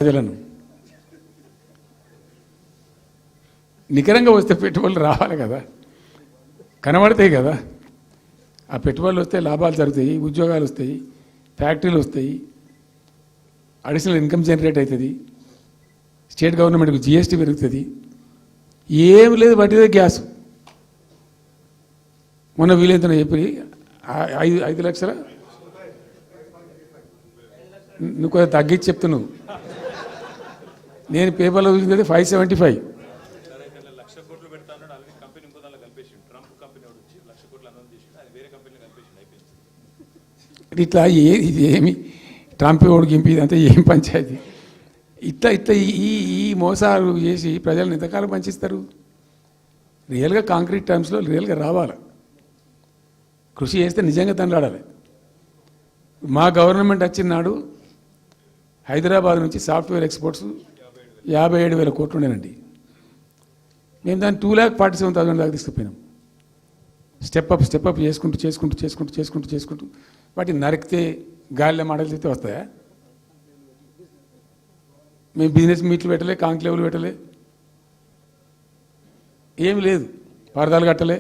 ప్రజలను నికరంగా వస్తే పెట్టుబడులు రావాలి కదా, కనబడతాయి కదా. ఆ పెట్టుబడులు వస్తే లాభాలు జరుగుతాయి, ఉద్యోగాలు వస్తాయి, ఫ్యాక్టరీలు వస్తాయి, అడిషనల్ ఇన్కమ్ జనరేట్ అవుతుంది, స్టేట్ గవర్నమెంట్కి జిఎస్టీ పెరుగుతుంది. ఏం లేదు, పట్టిదే గ్యాస్. మొన్న వీలైతే చెప్పి 5 లక్షల నువ్వు కొంచెం తగ్గించి చెప్తున్నావు. నేను పేపర్లో చూసింది 575. ఇట్లా ఇది ఏమి ట్రంప్ ఓడికి ఇంపి ఇదంతా ఏం పంచాయతీ? ఇట్లా ఇట్లా ఈ మోసాలు చేసి ప్రజలను ఎంతకాలం పంచిస్తారు? రియల్గా కాంక్రీట్ టర్మ్స్లో రియల్గా రావాలి, కృషి చేస్తే నిజంగా తండ్రాడాలి. మా గవర్నమెంట్ వచ్చిన నాడు హైదరాబాద్ నుంచి సాఫ్ట్వేర్ ఎక్స్పోర్ట్స్ 57,000 కోట్లు ఉండేనండి. మేము దాన్ని 2,47,000 దాకా తీసుకుపోయినాం. స్టెప్ అప్ చేసుకుంటూ వాటిని నరికితే గాలిలో మాటలు చెప్తే వస్తాయా? మేము బిజినెస్ మీట్లు పెట్టలే, కాంక్లేవులు పెట్టలే, ఏమి లేదు, పరదాలు కట్టలే.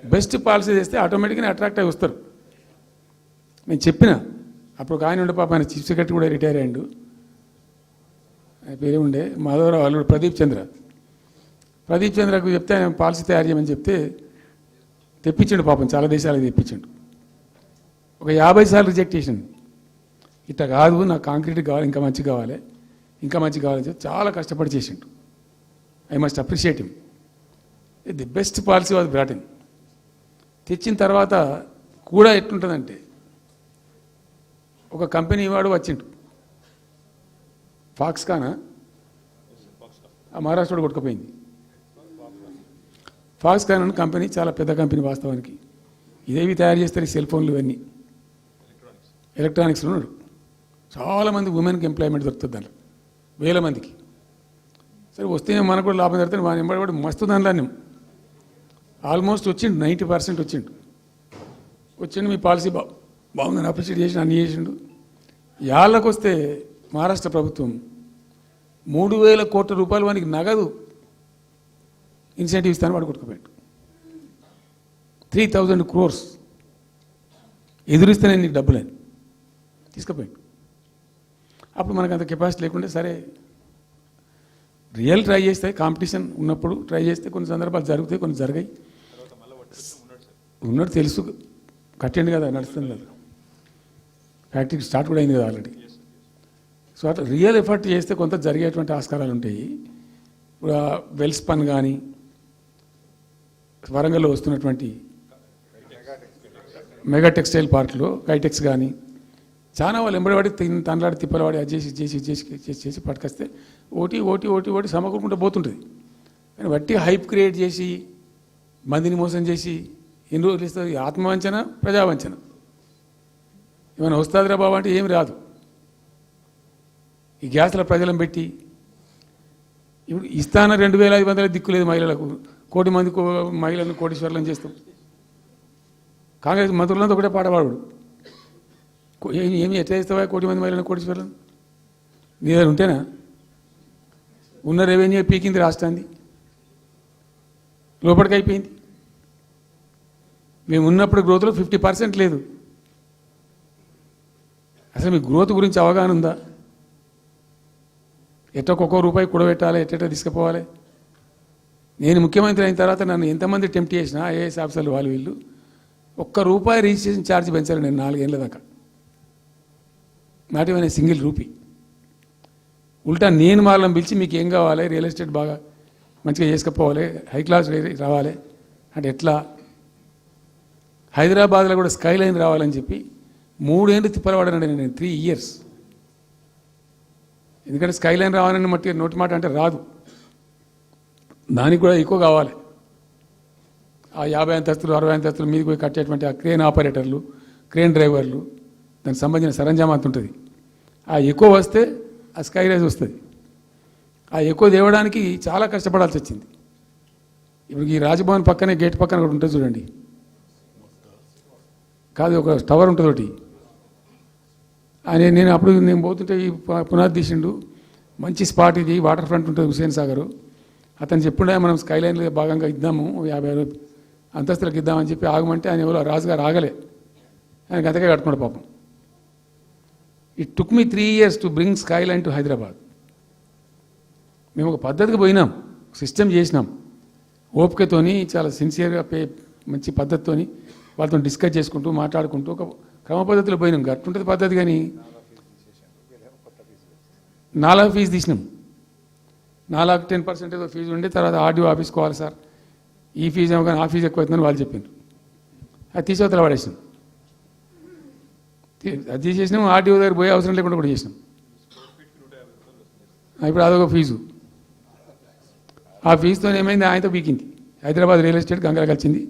బెస్ట్ పాలసీ చేస్తే ఆటోమేటిక్గా అట్రాక్ట్ అయి వస్తారు. నేను చెప్పిన అప్పుడు ఒక ఆయన ఉండే, పాప ఆయన చీఫ్ సెక్రటరీ కూడా రిటైర్ అయ్యాడు, ఆయన పేరే ఉండే మాధవరావు అల్లుడు ప్రదీప్ చంద్రకు చెప్తే ఆయన పాలసీ తయారు చేయమని చెప్తే తెప్పించండు. పాపం చాలా దేశాలకు తెప్పించండు. ఒక 50 సార్లు రిజెక్ట్ చేసిండు. ఇట్లా కాదు, నాకు కాంక్రీట్ కావాలి, ఇంకా మంచి కావాలి చెప్పి చాలా కష్టపడి చేసిండు. I must appreciate him. The best policy was brought in. తెచ్చిన తర్వాత కూడా ఎట్లుంటుందంటే, ఒక కంపెనీ వాడు వచ్చిండు, ఫాక్స్కానా, ఆ మహారాష్ట్రలో కొట్టుకుపోయింది. ఫాక్స్కాన్ అనే కంపెనీ చాలా పెద్ద కంపెనీ వాస్తవానికి. ఇదేవి తయారు చేస్తారు, ఈ సెల్ ఫోన్లు ఇవన్నీ ఎలక్ట్రానిక్స్లో ఉన్నాడు. చాలామంది ఉమెన్కి ఎంప్లాయ్మెంట్ దొరుకుతుంది దాంట్లో, 1000 మందికి. సరే వస్తే మనకు కూడా లాభం జరుగుతుంది. వాని ఎంబడి కూడా మస్తు దానిలో ఆల్మోస్ట్ వచ్చిండు, 90% వచ్చిండు. మీ పాలసీ బాగుందని అప్రిషియేట్ చేసి అన్ని చేసిండు. యాళ్ళకు వస్తే మహారాష్ట్ర ప్రభుత్వం 3,000 కోట్ల రూపాయలు వానికి నగదు ఇన్సెంటివ్ ఇస్తాను, వాడు కొట్టుకుపోయాడు. 3,000 crores ఎదురిస్తేనే నీకు డబ్బులని తీసుకుపోయాడు. అప్పుడు మనకు అంత కెపాసిటీ లేకుంటే సరే రియల్ ట్రై చేస్తే, కాంపిటీషన్ ఉన్నప్పుడు ట్రై చేస్తే కొన్ని సందర్భాలు జరుగుతాయి, కొన్ని జరిగాయి. ఉన్నట్టు తెలుసు, కట్టండి కదా, నడుస్తుంది కదా, ఫ్యాక్టరీ స్టార్ట్ కూడా అయింది కదా ఆల్రెడీ. సో అట్లా రియల్ ఎఫర్ట్ చేస్తే కొంత జరిగేటువంటి ఆస్కారాలు ఉంటాయి. ఇప్పుడు వెల్స్పన్ కానీ, వరంగల్లో వస్తున్నటువంటి మెగా టెక్స్టైల్ పార్క్లో కైటెక్స్ కానీ, చాలా వాళ్ళు ఎంబడివాడి తనలాడి తిప్పలవాడి అది చేసి పట్టుకొస్తే ఓటి సమకూరుకుంటూ పోతుంటుంది. కానీ వట్టి హైప్ క్రియేట్ చేసి మందిని మోసం చేసి ఎన్ని రోజులు ఇస్తుంది? ఆత్మవంచన, ప్రజావంచన. ఏమైనా వస్తుందిరా బాబు అంటే ఏమి రాదు. ఈ గ్యాస్ల ప్రజలను పెట్టి ఇప్పుడు ఇస్తాన 2,500 దిక్కులేదు మహిళలకు, 1,000,000 మంది మహిళలను కోటీశ్వర్లను చేస్తాం. కాంగ్రెస్ మంత్రులంతా ఒకటే పాట పాడు, ఏమి ఎట్లా చేస్తావా 1,000,000 మంది మహిళలను కోటీశ్వర్లను? నీ దగ్గర ఉంటేనా? ఉన్న రెవెన్యూ పీకింది రాష్ట్రాన్ని, లోపలికి అయిపోయింది. మేము ఉన్నప్పుడు గ్రోత్లో 50% లేదు. అసలు మీ గ్రోత్ గురించి అవగాహన ఉందా? ఎట్లా ఒక్కొక్క రూపాయి కూడబెట్టాలి, ఎట్లా తీసుకుపోవాలి? నేను ముఖ్యమంత్రి అయిన తర్వాత నన్ను ఎంతమంది టెంప్ట్ చేసినా ఐఏఎస్ ఆఫీసర్లు వాళ్ళు వీళ్ళు, ₹1 రిజిస్ట్రేషన్ ఛార్జ్ పెంచాలి నేను 4 ఏళ్ళ దాకా. Not even single rupee. ఉల్టా నేను వాళ్ళని పిలిచి మీకు ఏం కావాలి, రియల్ ఎస్టేట్ బాగా మంచిగా చేసుకుపోవాలి, హై క్లాస్ రావాలి అంటే ఎట్లా? హైదరాబాద్లో కూడా స్కై లైన్ రావాలని చెప్పి 3 ఏళ్ళు తిప్పలవాడనండి నేను, 3 years. ఎందుకంటే స్కై లైన్ రావాలని నోటి మాట అంటే రాదు, దానికి కూడా ఎక్కువ కావాలి. ఆ 50 అంతస్తులు 60 అంతస్తులు మీదకి పోయి కట్టేటువంటి ఆ క్రేన్ ఆపరేటర్లు, క్రేన్ డ్రైవర్లు, దానికి సంబంధించిన సరంజామా అంత ఉంటుంది. ఆ ఎక్కువ వస్తే ఆ స్కై రైజ్ వస్తుంది. ఆ ఎక్కువ తేవడానికి చాలా కష్టపడాల్సి వచ్చింది. ఇప్పుడు ఈ రాజభవన్ పక్కనే గేట్ పక్కన ఒకటి ఉంటుంది చూడండి, కాదు ఒక టవర్ ఉంటుంది ఒకటి, నేను అప్పుడు నేను పోతుంటే ఈ పునాది తీసిండు, మంచి స్పాట్ ఇది, వాటర్ ఫ్రంట్ ఉంటుంది హుసేన్ సాగర్. అతను చెప్పుండే మనం స్కైలైన్లో భాగంగా ఇద్దాము 50 అంతస్తులకు ఇద్దామని చెప్పి ఆగమంటే ఆయన ఎవరో రాజుగారు ఆగలే, ఆయనకి అంతకే కట్టుకున్నాడు పాపం. It took me 3 years to bring Skyline to Hyderabad. మేము ఒక పద్ధతికి పోయినాం, సిస్టమ్ చేసినాం, ఓపికతోని చాలా సిన్సియర్గా మంచి పద్ధతితోని వాళ్ళతో డిస్కస్ చేసుకుంటూ మాట్లాడుకుంటూ ఒక క్రమ పద్ధతిలో పోయినాం. గట్టుంటుంది పద్ధతి. కానీ 4 ఫీజు తీసినాం. 4 10% ఏదో ఫీజు ఉండి తర్వాత ఆర్డీఓ ఆఫీస్కోవాలి సార్, ఈ ఫీజు ఏమో కానీ ఆ ఫీజు ఎక్కువ అవుతుందని వాళ్ళు చెప్పిండ్రు. అది తీసేవతల పడేసినాం. అది తీసేసినాం. ఆర్డీఓ దగ్గర పోయే అవసరం లేకుండా కూడా చేసినాం. ఇప్పుడు అదొక ఫీజు. ఆ ఫీజుతో ఏమైంది, ఆయనతో బీకింది. హైదరాబాద్ రియల్ ఎస్టేట్ గంగల కలిసింది.